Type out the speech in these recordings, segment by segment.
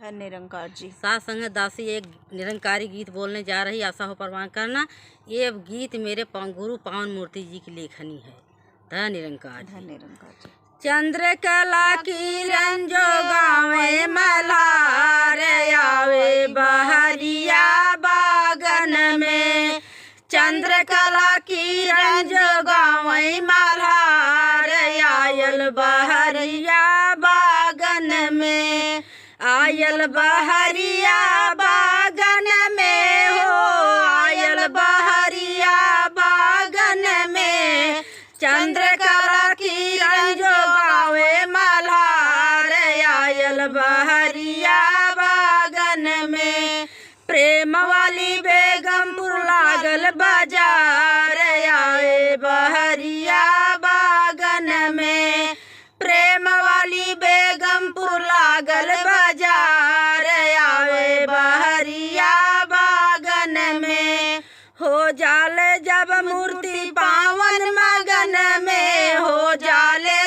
है निरंकार जी। साथ संग दासी एक निरंकारी गीत बोलने जा रही, आशा हो प्रमाण करना। ये गीत मेरे गुरु पावन मूर्ति जी की लेखनी है। धन निरंकार जी। निरंकार जी। चंद्रकला किरण जो गावे मल्हार आवे बहरिया बागन में। चंद्रकला किरण जो गावे मल्हार आयल बहरिया बागन में। आयल बहरिया बागन में हो, आयल बहरिया बागन में। चंद्रकला किरण जो गावे मल्हार आयल बहरिया बागन में। प्रेम वाली बेगमपुर लागल बाजार आए बहरिया बागन में। प्रेम वाली बेगमपुर लागल बाजार आवे बहरिया बागन में। हो जाले जब मूर्ति पावन मगन में, हो जाले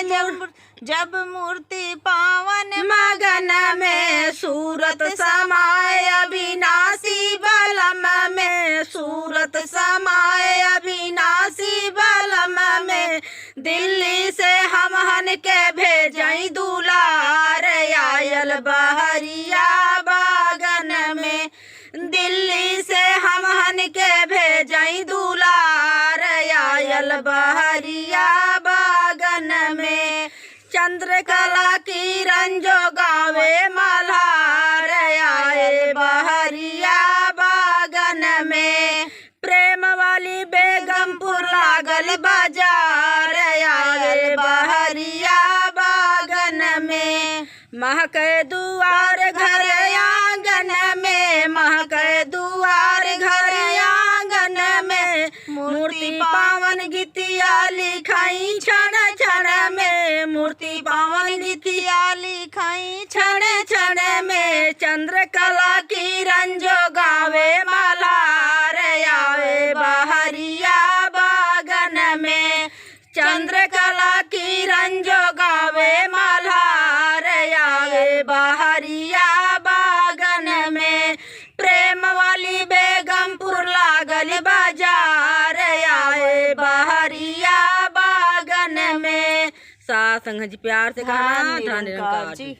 जब मूर्ति पावन मगन में। सूरत समाए अविनाशी बलम में, सूरत समाए अविनाशी बलम में। दिल्ली से हम हन के भेजई दुलार आयल बहरिया बागन में। दिल्ली से हम हन के भेजई दुलार आयल बहरिया बागन में। चंद्रकला किरण जो गावे मल्हार आए बहरिया बागन में। प्रेम वाली बेगमपुर लागल बाजार आए बहरिया बागन में। महके दुआर घर आंगन में, महके दुआर घर आंगन में। मूर्ति पावन गीतिया लिखाई क्षण क्षण में, मूर्ति पावन गीतिया लिखाई क्षण क्षण में। चंद्रकला किरण जो गावे मल्हार आवे बहरिया बागन में। चंद्रकला किरण जो गावे मल्हार आवे बहरिया बागन में। प्रेम वाली बेगमपुर लागल बाजार आए बहरिया बागन में। साथ संग जी प्यार से गाना। धन निरंकार जी।